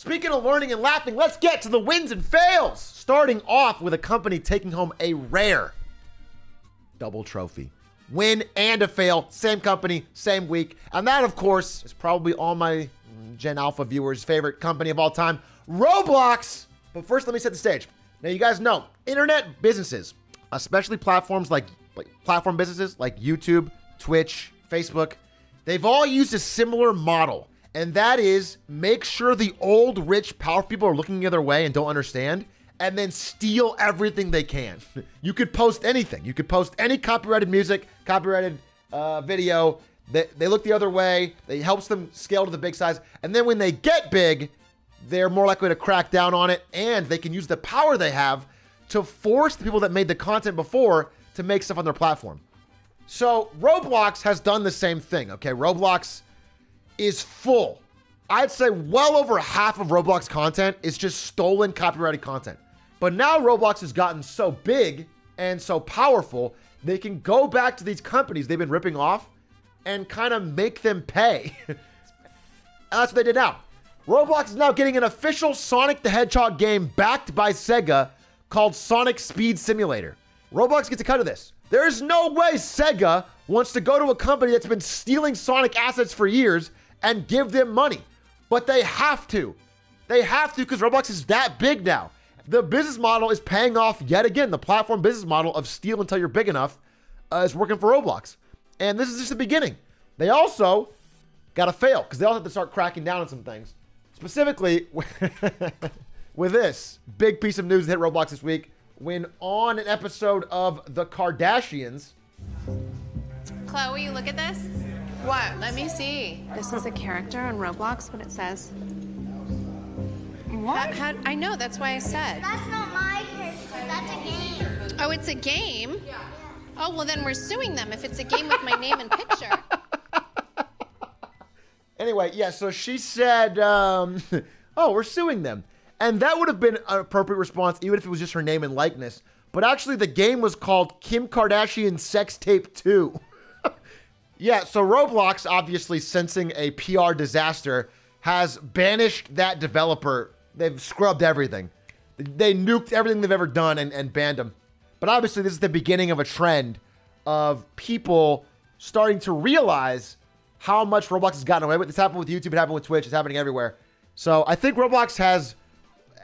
Speaking of learning and laughing, let's get to the wins and fails. Starting off with a company taking home a rare double trophy. Win and a fail, same company, same week. And that, of course, is probably all my Gen Alpha viewers' favorite company of all time, Roblox. But first, let me set the stage. Now, you guys know, internet businesses, especially platforms like platform businesses like YouTube, Twitch, Facebook, they've all used a similar model. And that is make sure the old, rich, powerful people are looking the other way and don't understand, and then steal everything they can. You could post anything. You could post any copyrighted music, copyrighted video. They look the other way. It helps them scale to the big size. And then when they get big, they're more likely to crack down on it, and they can use the power they have to force the people that made the content before to make stuff on their platform. So Roblox has done the same thing, okay? Roblox is full. I'd say well over half of Roblox content is just stolen copyrighted content. But now Roblox has gotten so big and so powerful, they can go back to these companies they've been ripping off and kind of make them pay. And that's what they did now. Roblox is now getting an official Sonic the Hedgehog game backed by Sega called Sonic Speed Simulator. Roblox gets a cut of this. There is no way Sega wants to go to a company that's been stealing Sonic assets for years and give them money. But they have to. They have to because Roblox is that big now. The business model is paying off yet again. The platform business model of steal until you're big enough is working for Roblox. And this is just the beginning. They also got to fail because they also have to start cracking down on some things. Specifically with this big piece of news that hit Roblox this week when on an episode of The Kardashians. Khloe, look at this. What? Let me see. This is a character on Roblox, what it says. What? I know, that's why I said. That's not my character, that's a game. Oh, it's a game? Yeah. Oh, well then we're suing them if it's a game with my name and picture. Anyway, yeah, so she said, oh, we're suing them. And that would have been an appropriate response, even if it was just her name and likeness. But actually, the game was called Kim Kardashian Sex Tape 2. Yeah, so Roblox, obviously sensing a PR disaster, has banished that developer. They've scrubbed everything. They nuked everything they've ever done and banned them. But obviously, this is the beginning of a trend of people starting to realize how much Roblox has gotten away with. This happened with YouTube, it happened with Twitch, it's happening everywhere. So I think Roblox has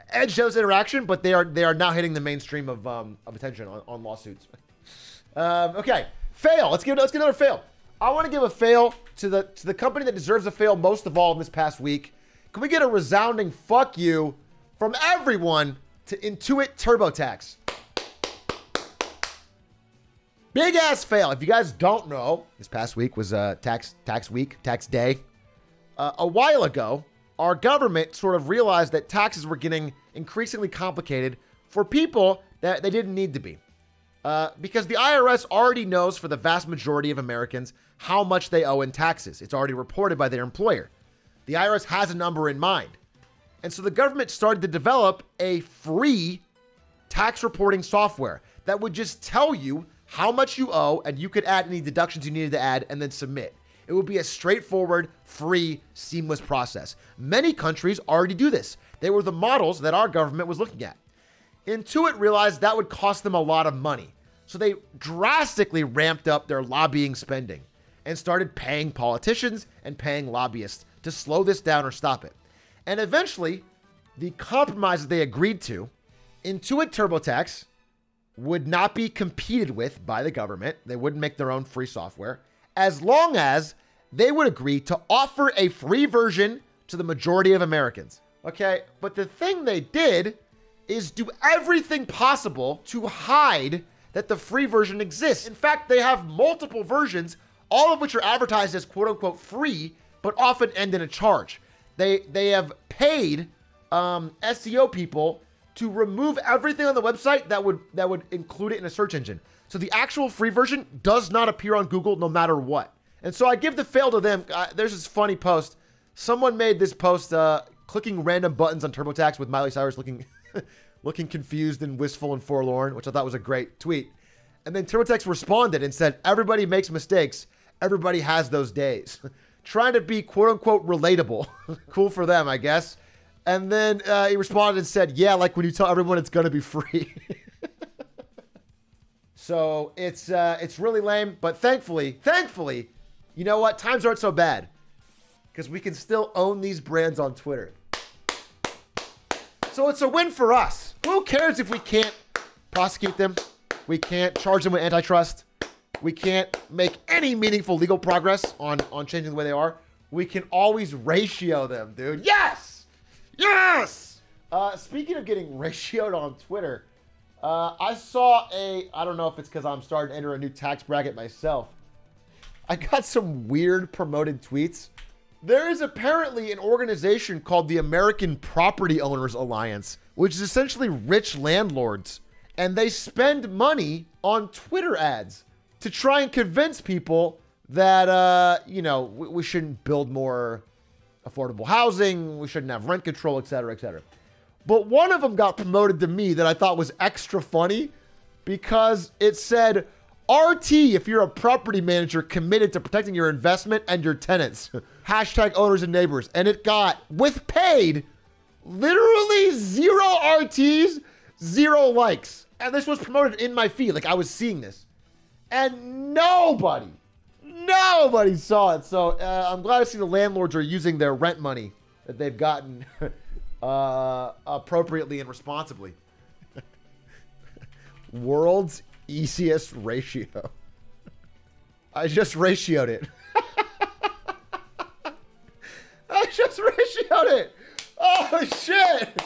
edged those interaction, but they are now hitting the mainstream of attention on lawsuits. Okay, fail. Let's get another fail. I want to give a fail to the company that deserves a fail most of all in this past week. Can we get a resounding fuck you from everyone to Intuit Turbo Tax? Big ass fail. If you guys don't know, this past week was tax week, tax day. A while ago, our government sort of realized that taxes were getting increasingly complicated for people that they didn't need to be. Because the IRS already knows for the vast majority of Americans how much they owe in taxes. It's already reported by their employer. The IRS has a number in mind. And so the government started to develop a free tax reporting software that would just tell you how much you owe, and you could add any deductions you needed to add and then submit. It would be a straightforward, free, seamless process. Many countries already do this. They were the models that our government was looking at. Intuit realized that would cost them a lot of money. So they drastically ramped up their lobbying spending and started paying politicians and paying lobbyists to slow this down or stop it. And eventually, the compromise that they agreed to, Intuit Turbo Tax would not be competed with by the government. They wouldn't make their own free software, as long as they would agree to offer a free version to the majority of Americans. Okay, but the thing they did is do everything possible to hide that the free version exists. In fact, they have multiple versions, all of which are advertised as quote unquote free, but often end in a charge. They have paid SEO people to remove everything on the website that would include it in a search engine. So the actual free version does not appear on Google no matter what. And so I give the fail to them. There's this funny post. Someone made this post clicking random buttons on TurboTax with Miley Cyrus looking looking confused and wistful and forlorn, which I thought was a great tweet. And then TurboTax responded and said, everybody makes mistakes. Everybody has those days. Trying to be quote unquote relatable. Cool for them, I guess. And then he responded and said, yeah, like when you tell everyone it's going to be free. So it's really lame. But thankfully, you know what? Times aren't so bad. Because we can still own these brands on Twitter. So it's a win for us. Who cares if we can't prosecute them? We can't charge them with antitrust. We can't make any meaningful legal progress on changing the way they are. We can always ratio them, dude. Yes! Yes! Speaking of getting ratioed on Twitter, I saw I don't know if it's because I'm starting to enter a new tax bracket myself. I got some weird promoted tweets. There is apparently an organization called the American Property Owners Alliance, which is essentially rich landlords. And they spend money on Twitter ads to try and convince people that, you know, we shouldn't build more affordable housing. We shouldn't have rent control, et cetera, et cetera. But one of them got promoted to me that I thought was extra funny because it said, RT if you're a property manager committed to protecting your investment and your tenants. Hashtag owners and neighbors. And it got, with paid, literally 0 RTs, 0 likes. And this was promoted in my feed. Like, I was seeing this. And nobody saw it. So I'm glad to see the landlords are using their rent money that they've gotten appropriately and responsibly. World's easiest ratio. I just ratioed it. I just ratioed it. Oh, shit.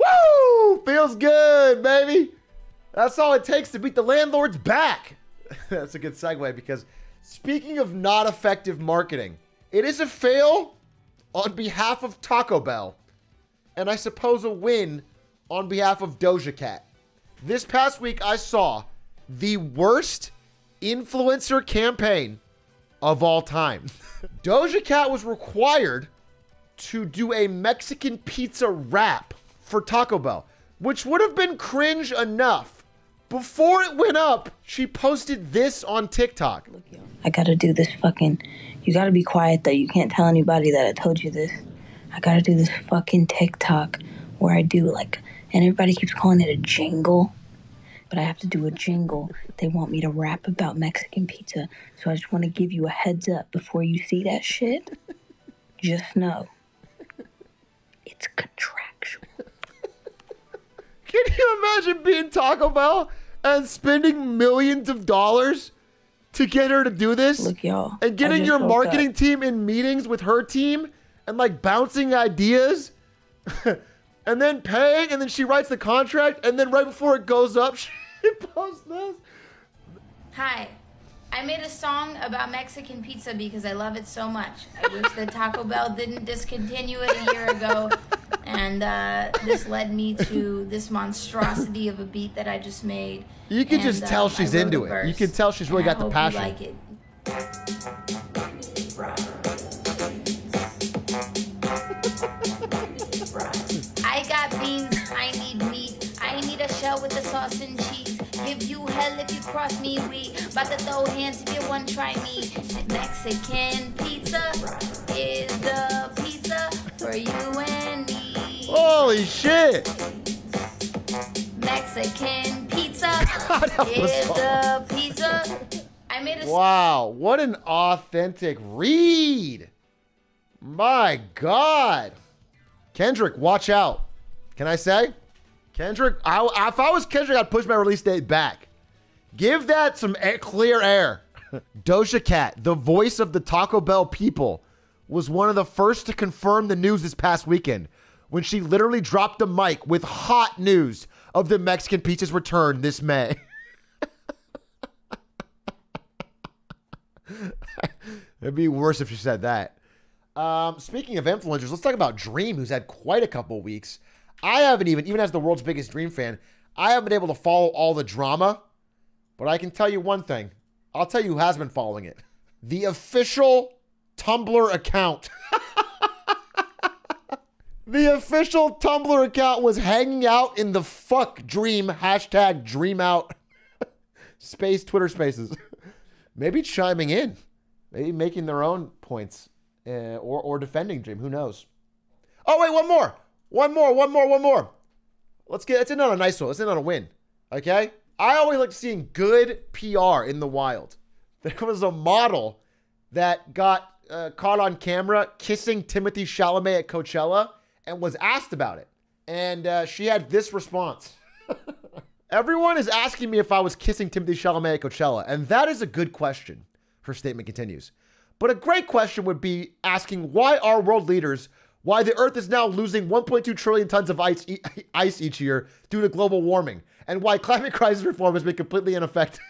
Woo! Feels good, baby. That's all it takes to beat the landlords back. That's a good segue because speaking of not effective marketing, it is a fail on behalf of Taco Bell and I suppose a win on behalf of Doja Cat. This past week, I saw the worst influencer campaign of all time. Doja Cat was required to do a Mexican pizza wrap for Taco Bell, which would have been cringe enough. Before it went up, she posted this on TikTok. Look, yo, I gotta do this fucking... You gotta be quiet, though. You can't tell anybody that I told you this. I gotta do this fucking TikTok where I do, like... And everybody keeps calling it a jingle. But I have to do a jingle. They want me to rap about Mexican pizza. So I just want to give you a heads up before you see that shit. Just know. It's contractual. Can you imagine being Taco Bell and spending millions of dollars to get her to do this? Look, y'all. And getting your marketing team in meetings with her team and like bouncing ideas and then paying, and then she writes the contract, and then right before it goes up, she posts this. Hi. I made a song about Mexican pizza because I love it so much. I wish that Taco Bell didn't discontinue it a year ago. And this led me to this monstrosity of a beat that I just made. You can just tell she's into it. You can tell she's really got the passion. I hope you like it. I got beans, I need meat. I need a shell with the sauce and cheese. Give you hell if you cross me, we bout to throw hands if you want try me. Mexican pizza is the pizza for you and me. Holy shit! Mexican pizza is the pizza. I made a... Wow, what an authentic read. My God. Kendrick, watch out. Can I say? Kendrick, if I was Kendrick, I'd push my release date back. Give that some clear air. Doja Cat, the voice of the Taco Bell people, was one of the first to confirm the news this past weekend when she literally dropped the mic with hot news of the Mexican pizza's return this May. It'd be worse if she said that. Speaking of influencers, let's talk about Dream, who's had quite a couple weeks. I haven't even as the world's biggest Dream fan, I haven't been able to follow all the drama, but I can tell you one thing. I'll tell you who has been following it. The official Tumblr account. The official Tumblr account was hanging out in the fuck Dream, hashtag Dream Out space Twitter spaces. Maybe chiming in. Maybe making their own points or defending Dream. Who knows? Oh, wait, one more. One more. Let's in on a nice one. Let's in on a win. Okay? I always like seeing good PR in the wild. There was a model that got caught on camera kissing Timothée Chalamet at Coachella and was asked about it. And she had this response. Everyone is asking me if I was kissing Timothée Chalamet at Coachella, and that is a good question, her statement continues. But a great question would be asking why our world leaders, why the Earth is now losing 1.2 trillion tons of ice each year due to global warming, and why climate crisis reform has been completely ineffective.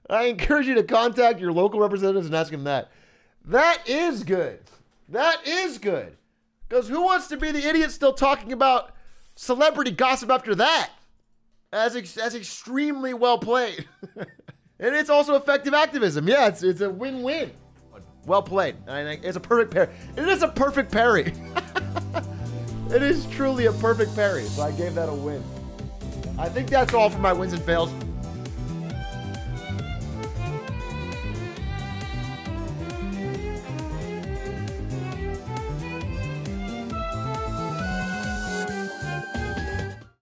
I encourage you to contact your local representatives and ask them that. That is good. That is good. Because who wants to be the idiot still talking about celebrity gossip after that? As extremely well played. And it's also effective activism. Yeah, it's a win-win. Well played. It's a perfect pair. It is a perfect parry. It is truly a perfect parry. So I gave that a win. I think that's all for my wins and fails.